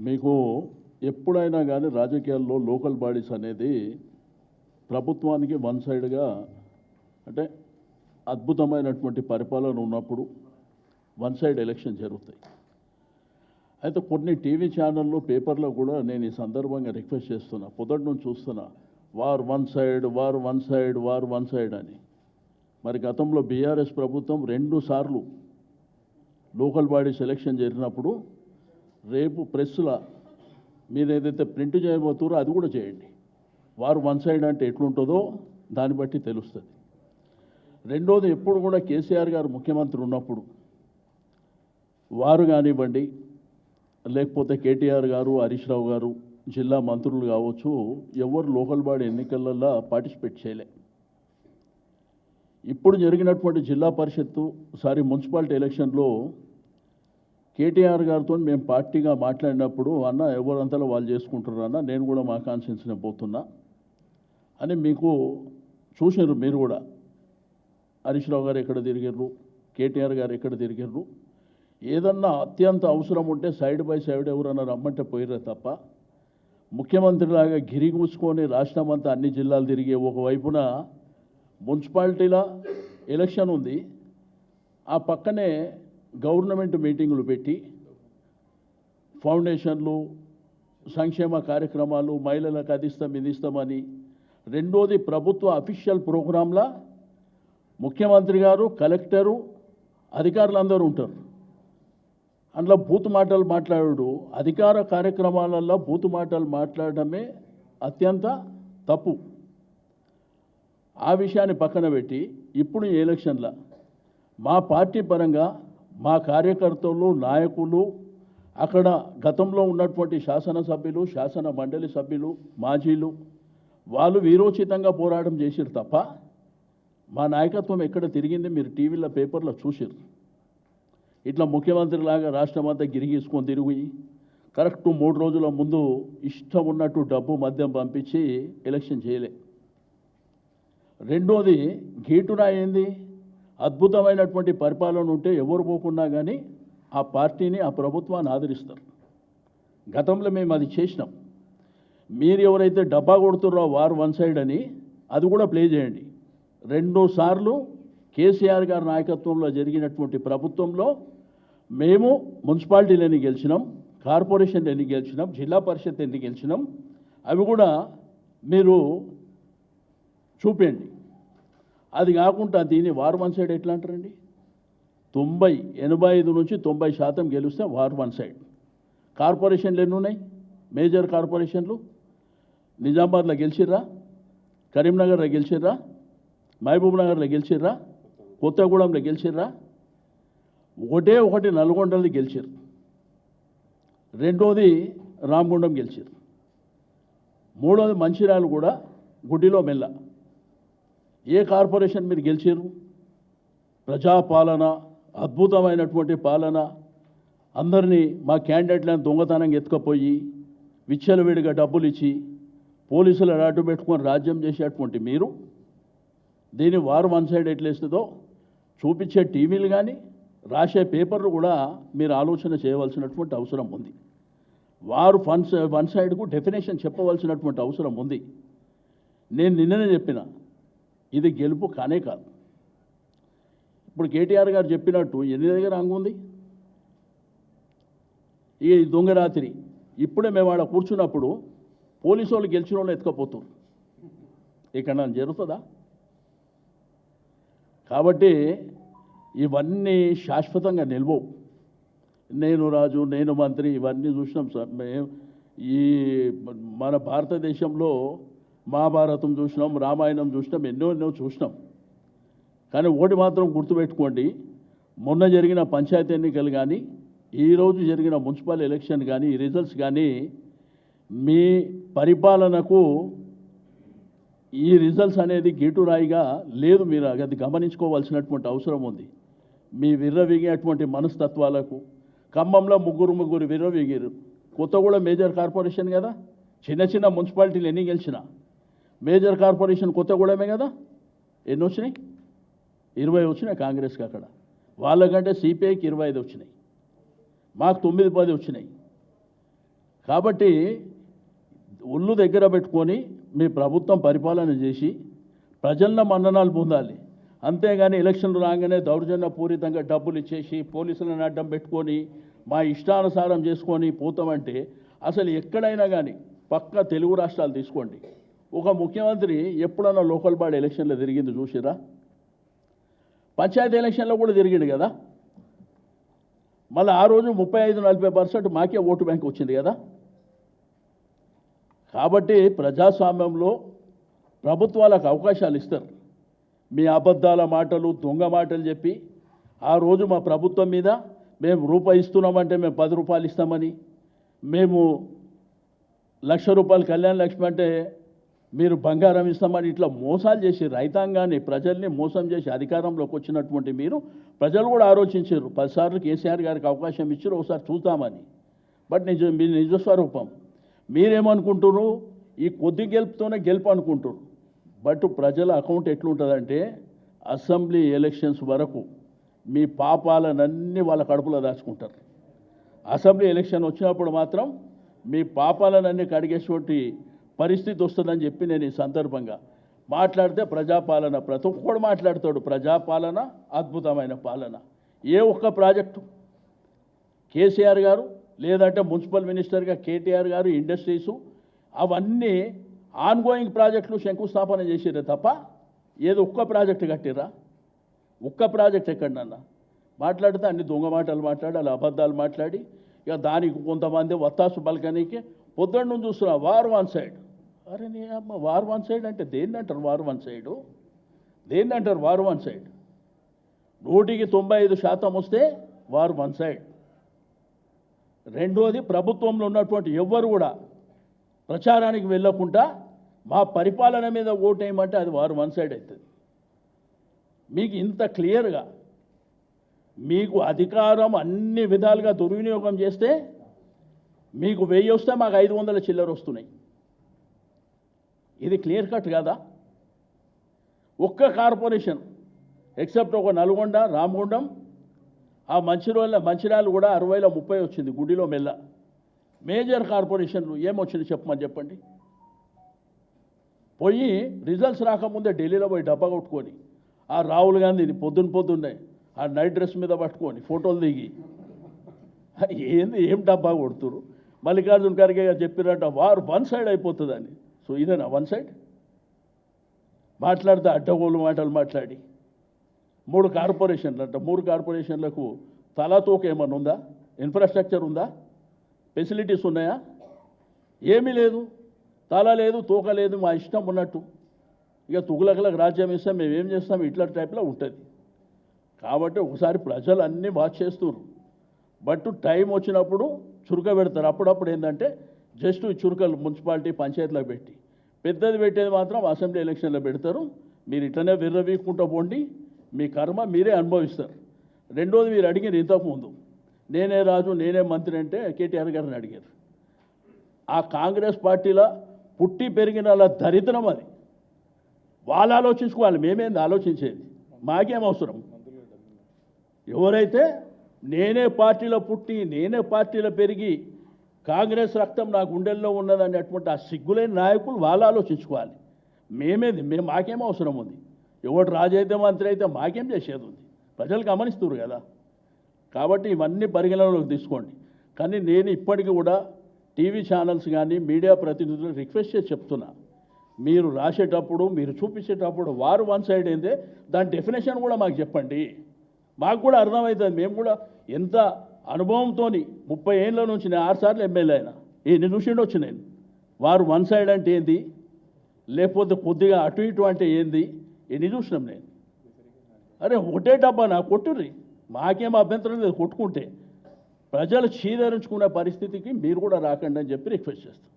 మీకు ఎప్పుడైనా కానీ రాజకీయాల్లో లోకల్ బాడీస్ అనేది ప్రభుత్వానికి వన్ సైడ్గా అంటే అద్భుతమైనటువంటి పరిపాలన ఉన్నప్పుడు వన్ సైడ్ ఎలక్షన్ జరుగుతాయి. అయితే కొన్ని టీవీ ఛానళ్ళు పేపర్లో కూడా నేను ఈ సందర్భంగా రిక్వెస్ట్ చేస్తున్నా, పొద్దుటి నుంచి చూస్తున్నా, war one side war one side war one side అని. మరి గతంలో బీఆర్ఎస్ ప్రభుత్వం 2 సార్లు లోకల్ బాడీస్ ఎలక్షన్ జరిగినప్పుడు రేపు ప్రెస్లో మీరు ఏదైతే ప్రింట్ చేయబోతారో అది కూడా చేయండి. వారు వన్ సైడ్ అంటే ఎట్లుంటుందో దాన్ని బట్టి తెలుస్తుంది. రెండోది, ఎప్పుడు కూడా కేసీఆర్ గారు ముఖ్యమంత్రి ఉన్నప్పుడు వారు కానివ్వండి, లేకపోతే కేటీఆర్ గారు, హరీష్ రావు గారు, జిల్లా మంత్రులు కావచ్చు, ఎవరు లోకల్ బాడీ ఎన్నికలలో పార్టిసిపేట్ చేయలే. ఇప్పుడు జరిగినటువంటి జిల్లా పరిషత్తు మున్సిపాలిటీ ఎలక్షన్లో కేటీఆర్ గారితో మేము పార్టీగా మాట్లాడినప్పుడు, అన్న ఎవరంతలో వాళ్ళు చేసుకుంటారు అన్న, నేను కూడా మా కాన్స్టిట్యున్సీనే పోతున్నా అని మీకు చూసారు. మీరు కూడా హరీష్ రావు గారు ఎక్కడ తిరిగారు, కేటీఆర్ గారు ఎక్కడ తిరిగారు. ఏదన్నా అత్యంత అవసరం ఉంటే సైడ్ బై సైడ్ ఎవరన్నా రమ్మంటే పోయిరే తప్ప ముఖ్యమంత్రిలాగా గిరి కూర్చుకొని రాష్ట్రం అంతా అన్ని జిల్లాలు తిరిగే ఒకవైపున మున్సిపాలిటీల ఎలక్షన్ ఉంది, ఆ పక్కనే గవర్నమెంట్ మీటింగులు పెట్టి ఫౌండేషన్లు, సంక్షేమ కార్యక్రమాలు, మహిళలకు అది ఇస్తాం ఇది ఇస్తామని. రెండోది, ప్రభుత్వ అఫీషియల్ ప్రోగ్రాంలా ముఖ్యమంత్రి గారు, కలెక్టరు, అధికారులు అందరూ ఉంటారు. అందులో బూతు మాటలు మాట్లాడు, అధికార కార్యక్రమాలలో బూతు మాటలు మాట్లాడటమే అత్యంత తప్పు. ఆ విషయాన్ని పక్కన పెట్టి ఇప్పుడు ఈ ఎలక్షన్లో మా పార్టీ పరంగా మా కార్యకర్తలు, నాయకులు, అక్కడ గతంలో ఉన్నటువంటి శాసనసభ్యులు, శాసన మండలి సభ్యులు, మాజీలు, వాళ్ళు వీరోచితంగా పోరాటం చేసిరు తప్ప మా నాయకత్వం ఎక్కడ తిరిగింది మీరు టీవీలో పేపర్లో చూసిరు. ఇట్లా ముఖ్యమంత్రిలాగా రాష్ట్రం అంతా గిరిగీసుకొని తిరిగి కరెక్ట్ 3 రోజుల ముందు ఇష్టం ఉన్నట్టు డబ్బు మద్యం పంపించి ఎలక్షన్ చేయలే. రెండోది, గేటున ఏంది, అద్భుతమైనటువంటి పరిపాలన ఉంటే ఎవరు పోకున్నా కానీ ఆ పార్టీని, ఆ ప్రభుత్వాన్ని ఆదరిస్తారు. గతంలో మేము అది చేసినాం. మీరు ఎవరైతే డబ్బా కొడుతున్నారో వార్ వన్ సైడ్ అని అది కూడా ప్లే చేయండి. 2 సార్లు కేసీఆర్ గారి నాయకత్వంలో జరిగినటువంటి ప్రభుత్వంలో మేము మున్సిపాలిటీలు ఎన్ని గెలిచినాం, కార్పొరేషన్లు ఎన్ని గెలిచినాం, జిల్లా పరిషత్ ఎన్ని గెలిచినాం, అవి కూడా మీరు చూపండి. అది కాకుండా దీన్ని వార్ వన్ సైడ్ ఎట్లా అంటారండి? 85 నుంచి 90% గెలిస్తే వార్ వన్ సైడ్. కార్పొరేషన్లు ఎన్ని ఉన్నాయి? మేజర్ కార్పొరేషన్లు నిజామాబాద్లో గెలిచిర్రా, కరీంనగర్లో గెలిచిర్రా, మహబూబ్నగర్లో గెలిచిర్రా, కొత్తగూడెంలో గెలిచిర్రా, ఒకటి నల్గొండలో గెలిచిర్రు, రెండోది రామగుండం గెలిచిర్రు, మూడోది మంచిర్యాల కూడా గుడ్డిలో మెల్ల. ఏ కార్పొరేషన్ మీరు గెలిచారు? ప్రజాపాలన, అద్భుతమైనటువంటి పాలన, అందరినీ మా క్యాండిడేట్లను దొంగతనంగా ఎత్తుకపోయి విచ్చలవిడిగా డబ్బులు ఇచ్చి పోలీసులు అడ్డు పెట్టుకొని రాజ్యం చేసేటువంటి మీరు దీన్ని వారు వన్ సైడ్ ఎట్లేస్తుందో చూపించే టీవీలు కానీ రాసే పేపర్లు కూడా మీరు ఆలోచన చేయవలసినటువంటి అవసరం ఉంది. వారు వన్ సైడ్కు డెఫినేషన్ చెప్పవలసినటువంటి అవసరం ఉంది. నేను నిన్ననే చెప్పిన, ఇది గెలుపు కానే కాదు. ఇప్పుడు కేటీఆర్ గారు చెప్పినట్టు ఎన్ని దగ్గర అంగుంది ఈ దొంగ రాత్రి. ఇప్పుడే మేము ఆడ కూర్చున్నప్పుడు పోలీసు వాళ్ళు గెలిచిన వాళ్ళు ఎత్తుకపోతున్నారు. ఇక్కడ జరుగుతుందా? కాబట్టి ఇవన్నీ శాశ్వతంగా నిల్వవు. నేను రాజు, నేను మంత్రి, ఇవన్నీ చూసినాం సార్. మేము ఈ మన భారతదేశంలో మహాభారతం చూసినాం, రామాయణం చూసినాం, ఎన్నో చూసినాం. కానీ ఒకటి మాత్రం గుర్తుపెట్టుకోండి, మొన్న జరిగిన పంచాయతీ ఎన్నికలు కానీ, ఈరోజు జరిగిన మున్సిపల్ ఎలక్షన్ కానీ, ఈ రిజల్ట్స్ కానీ మీ పరిపాలనకు ఈ రిజల్ట్స్ అనేది గీటురాయిగా లేదు. మీరు అది గమనించుకోవాల్సినటువంటి అవసరం ఉంది. మీ విర్రవీగేటువంటి మనస్తత్వాలకు ఖమ్మంలో ముగ్గురు విర్రవీగారు. కొత్తగూడెం మేజర్ కార్పొరేషన్ కదా, చిన్న మున్సిపాలిటీలు ఎన్ని గెలిచినా మేజర్ కార్పొరేషన్ కొత్తగూడెమే కదా. ఎన్ని వచ్చినాయి? 20 వచ్చినాయి కాంగ్రెస్కి. అక్కడ వాళ్ళకంటే సిపిఐకి 25 వచ్చినాయి, మాకు 9-10 వచ్చినాయి. కాబట్టి ఒళ్ళు దగ్గర పెట్టుకొని మీ ప్రభుత్వం పరిపాలన చేసి ప్రజల మన్ననాలు పొందాలి. అంతేగాని ఎలక్షన్లు రాగానే దౌర్జన్యపూరితంగా డబ్బులు ఇచ్చేసి పోలీసులను అడ్డం పెట్టుకొని మా ఇష్టానుసారం చేసుకొని పోతామంటే అసలు ఎక్కడైనా కానీ పక్క తెలుగు రాష్ట్రాలు తీసుకోండి, ఒక ముఖ్యమంత్రి ఎప్పుడన్నా లోకల్ బాడీ ఎలక్షన్లో తిరిగింది చూసిరా? పంచాయతీ ఎలక్షన్లో కూడా తిరిగిండు కదా. మళ్ళీ ఆ రోజు 35-40% మాకే ఓటు బ్యాంక్ వచ్చింది కదా. కాబట్టి ప్రజాస్వామ్యంలో ప్రభుత్వాలకు అవకాశాలు ఇస్తారు. మీ అబద్ధాల మాటలు, దొంగ మాటలు చెప్పి ఆ రోజు మా ప్రభుత్వం మీద మేము రూపాయి ఇస్తున్నామంటే మేము 10 రూపాయలు ఇస్తామని, మేము ₹1,00,000 కళ్యాణ లక్ష్మి అంటే మీరు బంగారం ఇస్తామని ఇట్లా మోసాలు చేసి రైతాంగాన్ని, ప్రజల్ని మోసం చేసి అధికారంలోకి వచ్చినటువంటి మీరు ప్రజలు కూడా ఆలోచించారు. 10 సార్లు కేసీఆర్ గారికి అవకాశం ఇచ్చారు, ఒకసారి చూద్దామని. బట్ మీ నిజస్వరూపం మీరేమనుకుంటారు? ఈ కొద్ది గెలుపుతోనే గెలుపు అనుకుంటారు. బట్ ప్రజల అకౌంట్ ఎట్లుంటుందంటే అసెంబ్లీ ఎలక్షన్స్ వరకు మీ పాపాలనన్నీ వాళ్ళ కడుపులో దాచుకుంటారు. అసెంబ్లీ ఎలక్షన్ వచ్చినప్పుడు మాత్రం మీ పాపాలనన్నీ కడిగేటువంటి పరిస్థితి వస్తుందని చెప్పి నేను ఈ సందర్భంగా మాట్లాడితే, ప్రజాపాలన ప్రతి ఒక్కడు మాట్లాడతాడు. ప్రజాపాలన అద్భుతమైన పాలన. ఏ ఒక్క ప్రాజెక్టు కేసీఆర్ గారు లేదంటే మున్సిపల్ మినిస్టర్గా కేటీఆర్ గారు ఇండస్ట్రీసు అవన్నీ ఆన్గోయింగ్ ప్రాజెక్టులు శంకుస్థాపన చేసిరే తప్ప ఏదో ఒక్క ప్రాజెక్టు కట్టిరా? ఒక్క ప్రాజెక్ట్ ఎక్కడన్నా మాట్లాడితే అన్ని దొంగ మాటలు మాట్లాడి అలా అబద్ధాలు మాట్లాడి ఇక దానికి కొంతమంది వత్తాసు పలకనీకి పొద్దున్న నుంచి చూస్తున్నా వార్ వన్ సైడ్. అరే నీ అమ్మ, వార్ వన్ సైడ్ అంటే దేన్ని అంటారు? వార్ వన్ సైడు దేన్ని అంటారు? వార్ వన్ సైడ్ 100% వస్తే వార్ వన్ సైడ్. రెండోది, ప్రభుత్వంలో ఉన్నటువంటి ఎవ్వరు కూడా ప్రచారానికి వెళ్ళకుండా మా పరిపాలన మీద ఓటేయమంటే అది వారు వన్ సైడ్ అవుతుంది. మీకు ఇంత క్లియర్గా మీకు అధికారం అన్ని విధాలుగా దుర్వినియోగం చేస్తే మీకు 1000 వస్తే మాకు 500 చిల్లర వస్తున్నాయి. ఇది క్లియర్ కట్ కదా. ఒక్క కార్పొరేషన్ ఎక్సెప్ట్ ఒక నల్గొండ, రామగుండం, ఆ మంచిర్యాల కూడా 60లో 30 వచ్చింది. గుడిలో మెల్ల మేజర్ కార్పొరేషన్లు ఏమొచ్చింది చెప్పండి. పోయి రిజల్ట్స్ రాకముందే ఢిల్లీలో పోయి డబ్బా కొట్టుకొని ఆ రాహుల్ గాంధీని పొద్దున్నే ఆ నైట్ డ్రెస్ మీద పట్టుకొని ఫోటోలు దిగి ఏం డబ్బా కొడుతురు? మల్లికార్జున ఖర్గే గారు చెప్పినట్ట వారు వన్ సైడ్ అయిపోతుందని. సో ఇదేనా వన్ సైడ్? మాట్లాడితే అడ్డగోలు మాటలు మాట్లాడి 3 కార్పొరేషన్లు అంట. 3 కార్పొరేషన్లకు తలాతోక ఏమన్నా ఉందా? ఇన్ఫ్రాస్ట్రక్చర్ ఉందా? ఫెసిలిటీస్ ఉన్నాయా? ఏమీ లేదు. తల లేదు, తోక లేదు, మా ఇష్టం ఉన్నట్టు. ఇక తుగులకలకు రాజ్యం ఇస్తాం, మేమేం చేస్తాం, ఇట్లా టైప్లో ఉంటుంది. కాబట్టి ఒకసారి ప్రజలు అన్నీ వాచ్ చేస్తున్నారు. బట్ టైం వచ్చినప్పుడు చురుక పెడతారు. అప్పుడప్పుడు ఏంటంటే జస్ట్ చురుకలు మున్సిపాలిటీ పంచాయతీలకు పెట్టి, పెద్దది పెట్టేది మాత్రం అసెంబ్లీ ఎలక్షన్లో పెడతారు. మీరు ఇట్లనే విర్రవీక్కుంటూ పోండి, మీ కర్మ మీరే అనుభవిస్తారు. రెండోది, మీరు అడిగిన ఇంతకుముందు నేనే రాజు నేనే మంత్రి అంటే కేటీఆర్ గారిని అడిగారు. ఆ కాంగ్రెస్ పార్టీలో పుట్టి పెరిగిన అలా దరిద్రం అది. వాళ్ళు ఆలోచించుకోవాలి, మేమేంది ఆలోచించేది? మాకేం అవసరం? ఎవరైతే నేనే పార్టీలో పుట్టి నేనే పార్టీలో పెరిగి కాంగ్రెస్ రక్తం నా గుండెల్లో ఉన్నదనేటువంటి ఆ సిగ్గులేని నాయకులు వాళ్ళు ఆలోచించుకోవాలి. మాకేం అవసరం ఉంది? ఎవడు రాజు అయితే మంత్రి అయితే మాకేం చేసేది ఉంది? ప్రజలు గమనిస్తున్నారు కదా. కాబట్టి ఇవన్నీ పరిగణనలోకి తీసుకోండి. కానీ నేను ఇప్పటికీ కూడా టీవీ ఛానల్స్ కానీ మీడియా ప్రతినిధులు రిక్వెస్ట్ చేసి చెప్తున్నా, మీరు రాసేటప్పుడు మీరు చూపించేటప్పుడు వారు వన్ సైడ్ అయిందే దాని డెఫినేషన్ కూడా మాకు చెప్పండి. మాకు కూడా అర్థమవుతుంది. మేము కూడా ఎంత అనుభవంతో 30 ఏళ్ళ నుంచి నేను 6 సార్లు ఎమ్మెల్యే అయినా ఎన్ని చూసిండు వచ్చి నేను. వారు వన్ సైడ్ అంటే ఏంది, లేకపోతే కొద్దిగా అటు ఇటు అంటే ఏంది, ఎన్ని చూసినాం నేను. అరే ఒకటే డబ్బా నా కొట్టుర్రి, మాకేం అభ్యంతరం లేదు కొట్టుకుంటే. ప్రజలు చీదరించుకునే పరిస్థితికి మీరు కూడా రాకండి అని చెప్పి రిక్వెస్ట్ చేస్తాం.